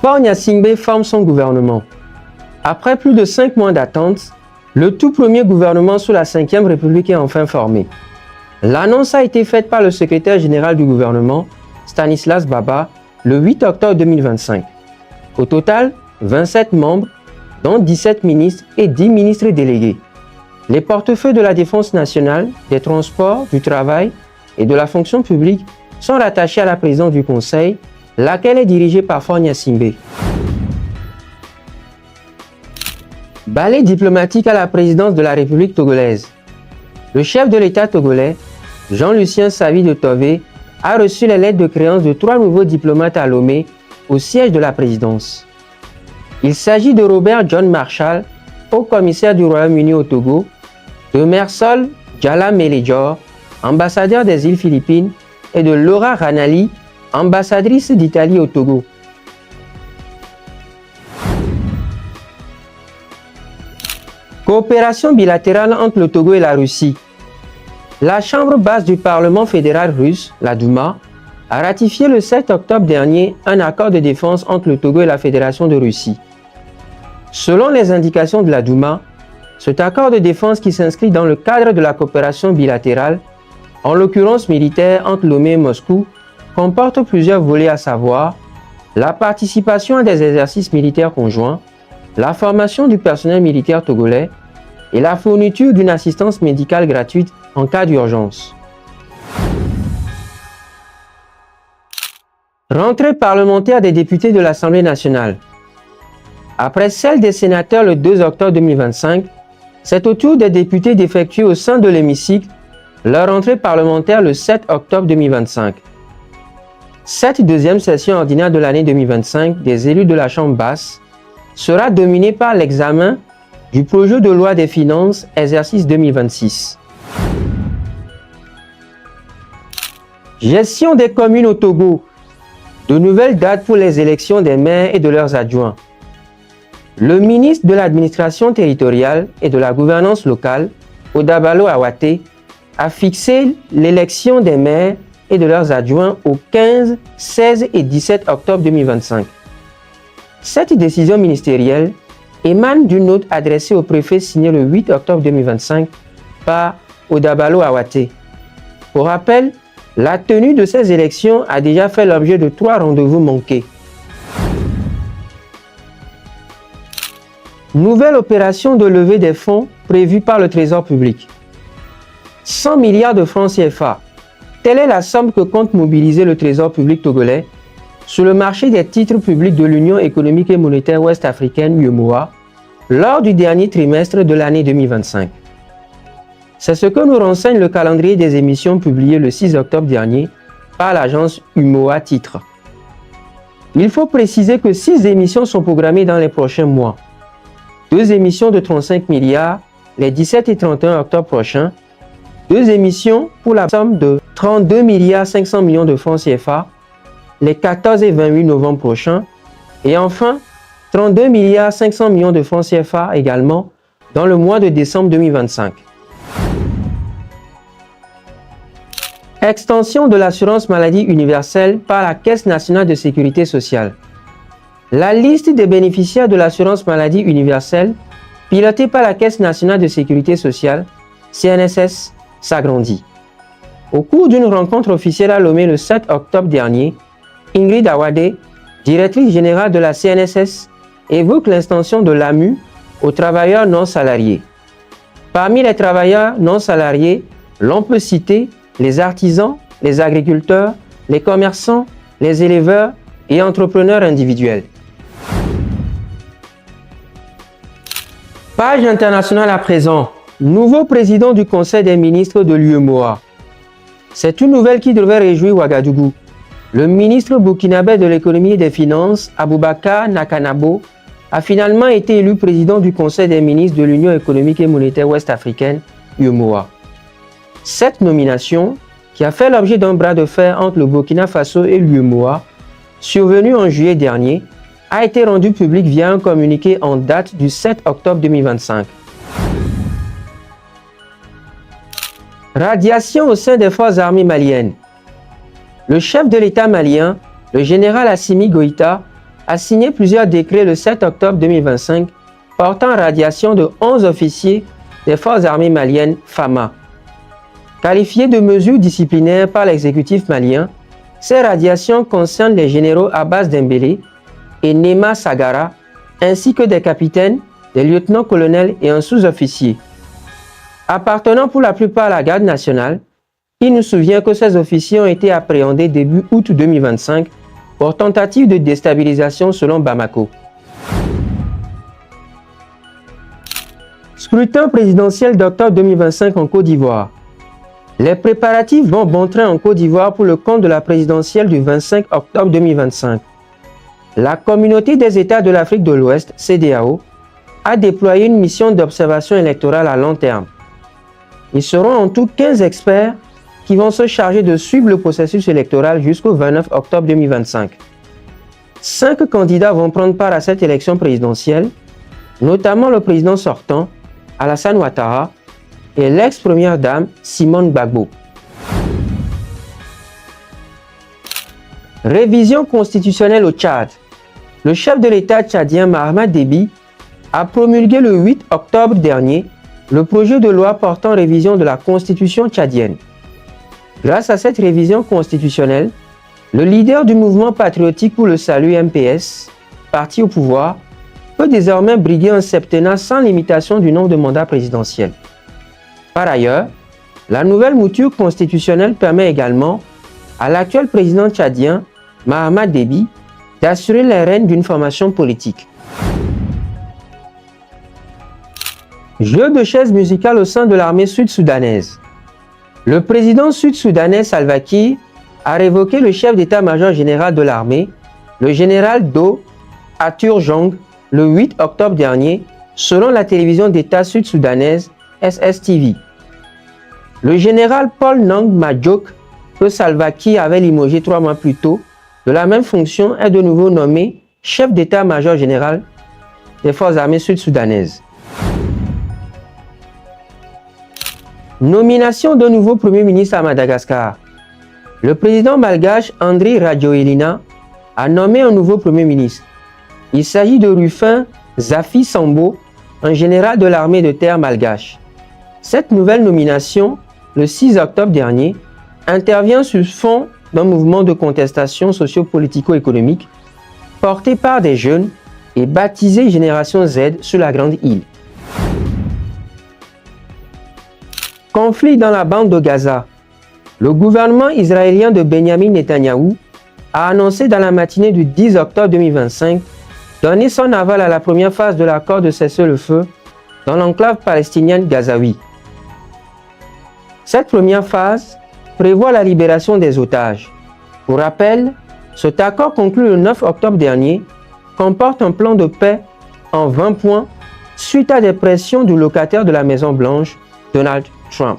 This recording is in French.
Faure Gnassingbé forme son gouvernement. Après plus de 5 mois d'attente, le tout premier gouvernement sous la 5e République est enfin formé. L'annonce a été faite par le secrétaire général du gouvernement, Stanislas Baba, le 8 octobre 2025. Au total, 27 membres, dont 17 ministres et 10 ministres délégués. Les portefeuilles de la Défense nationale, des Transports, du Travail et de la fonction publique sont rattachés à la présidence du Conseil, laquelle est dirigée par Faure Gnassingbé. Balai diplomatique à la présidence de la République togolaise. Le chef de l'État togolais, Jean-Lucien Savy de Tové, a reçu les lettres de créance de 3 nouveaux diplomates à Lomé, au siège de la présidence. Il s'agit de Robert John Marshall, haut-commissaire du Royaume-Uni au Togo, de Mersol Djala Melejor, ambassadeur des îles Philippines, et de Laura Ranali, ambassadrice d'Italie au Togo. Coopération bilatérale entre le Togo et la Russie. La chambre basse du Parlement fédéral russe, la Douma, a ratifié le 7 octobre dernier un accord de défense entre le Togo et la Fédération de Russie. Selon les indications de la Douma, cet accord de défense qui s'inscrit dans le cadre de la coopération bilatérale, en l'occurrence militaire entre Lomé et Moscou, comporte plusieurs volets à savoir la participation à des exercices militaires conjoints, la formation du personnel militaire togolais et la fourniture d'une assistance médicale gratuite en cas d'urgence. Rentrée parlementaire des députés de l'Assemblée nationale. Après celle des sénateurs le 2 octobre 2025, c'est au tour des députés d'effectuer au sein de l'hémicycle leur rentrée parlementaire le 7 octobre 2025. Cette deuxième session ordinaire de l'année 2025 des élus de la Chambre basse sera dominée par l'examen du projet de loi des finances exercice 2026. Gestion des communes au Togo. De nouvelles dates pour les élections des maires et de leurs adjoints. Le ministre de l'Administration territoriale et de la gouvernance locale, Odabalo Awate, a fixé l'élection des maires et de leurs adjoints au 15, 16 et 17 octobre 2025. Cette décision ministérielle émane d'une note adressée au préfet signée le 8 octobre 2025 par Odabalo Awate. Pour rappel, la tenue de ces élections a déjà fait l'objet de 3 rendez-vous manqués. Nouvelle opération de levée des fonds prévue par le Trésor public. 100 milliards de francs CFA. Telle est la somme que compte mobiliser le Trésor public togolais sur le marché des titres publics de l'Union économique et monétaire ouest-africaine UEMOA lors du dernier trimestre de l'année 2025. C'est ce que nous renseigne le calendrier des émissions publié le 6 octobre dernier par l'agence UEMOA Titres. Il faut préciser que 6 émissions sont programmées dans les prochains mois. 2 émissions de 35 milliards les 17 et 31 octobre prochains, 2 émissions pour la somme de 32 milliards 500 millions de francs CFA les 14 et 28 novembre prochains, et enfin 32 milliards 500 millions de francs CFA également dans le mois de décembre 2025. Extension de l'assurance maladie universelle par la Caisse nationale de sécurité sociale. La liste des bénéficiaires de l'assurance maladie universelle, pilotée par la Caisse nationale de sécurité sociale, CNSS, s'agrandit. Au cours d'une rencontre officielle à Lomé le 7 octobre dernier, Ingrid Awade, directrice générale de la CNSS, évoque l'extension de l'AMU aux travailleurs non salariés. Parmi les travailleurs non salariés, l'on peut citer les artisans, les agriculteurs, les commerçants, les éleveurs et entrepreneurs individuels. Page internationale à présent. Nouveau président du Conseil des ministres de l'UEMOA. C'est une nouvelle qui devrait réjouir Ouagadougou. Le ministre burkinabé de l'économie et des finances, Aboubakar Nakanabo, a finalement été élu président du Conseil des ministres de l'Union économique et monétaire ouest-africaine, UEMOA. Cette nomination, qui a fait l'objet d'un bras de fer entre le Burkina Faso et l'UEMOA, survenu en juillet dernier, a été rendue publique via un communiqué en date du 7 octobre 2025. Radiation au sein des forces armées maliennes. Le chef de l'État malien, le général Assimi Goïta, a signé plusieurs décrets le 7 octobre 2025 portant radiation de 11 officiers des forces armées maliennes FAMA. Qualifiées de mesures disciplinaires par l'exécutif malien, ces radiations concernent les généraux Abbas Dembélé et Nema Sagara, ainsi que des capitaines, des lieutenants-colonels et un sous-officier. Appartenant pour la plupart à la garde nationale, il nous souvient que ces officiers ont été appréhendés début août 2025 pour tentative de déstabilisation selon Bamako. Scrutin présidentiel d'octobre 2025 en Côte d'Ivoire. Les préparatifs vont bon train en Côte d'Ivoire pour le compte de la présidentielle du 25 octobre 2025. La Communauté des États de l'Afrique de l'Ouest, CEDEAO, a déployé une mission d'observation électorale à long terme. Ils seront en tout 15 experts qui vont se charger de suivre le processus électoral jusqu'au 29 octobre 2025. 5 candidats vont prendre part à cette élection présidentielle, notamment le président sortant, Alassane Ouattara, et l'ex-première dame, Simone Gbagbo. Révision constitutionnelle au Tchad. Le chef de l'État tchadien Mahamat Déby a promulgué le 8 octobre dernier le projet de loi portant révision de la constitution tchadienne. Grâce à cette révision constitutionnelle, le leader du mouvement patriotique pour le salut MPS, parti au pouvoir, peut désormais briguer un septennat sans limitation du nombre de mandats présidentiels. Par ailleurs, la nouvelle mouture constitutionnelle permet également à l'actuel président tchadien, Mahamat Déby, d'assurer les rênes d'une formation politique. Jeu de chaises musicales au sein de l'armée sud-soudanaise. Le président sud-soudanais Salva Kiir a révoqué le chef d'état-major général de l'armée, le général Do Atur Jong, le 8 octobre dernier, selon la télévision d'État sud-soudanaise SSTV. Le général Paul Nang Majok, que Salva Kiir avait limogé 3 mois plus tôt, de la même fonction, est de nouveau nommé chef d'état-major général des forces armées sud-soudanaises. Nomination d'un nouveau Premier ministre à Madagascar. Le président malgache Andry Rajoelina a nommé un nouveau Premier ministre. Il s'agit de Rufin Zafi Sambo, un général de l'armée de terre malgache. Cette nouvelle nomination, le 6 octobre dernier, intervient sur fond d'un mouvement de contestation socio-politico-économique porté par des jeunes et baptisé Génération Z sur la Grande Île. Conflit dans la bande de Gaza. Le gouvernement israélien de Benjamin Netanyahou a annoncé dans la matinée du 10 octobre 2025 donner son aval à la première phase de l'accord de cessez-le-feu dans l'enclave palestinienne gazaoui. Cette première phase prévoit la libération des otages. Pour rappel, cet accord conclu le 9 octobre dernier comporte un plan de paix en 20 points suite à des pressions du locataire de la Maison-Blanche, Donald Trump.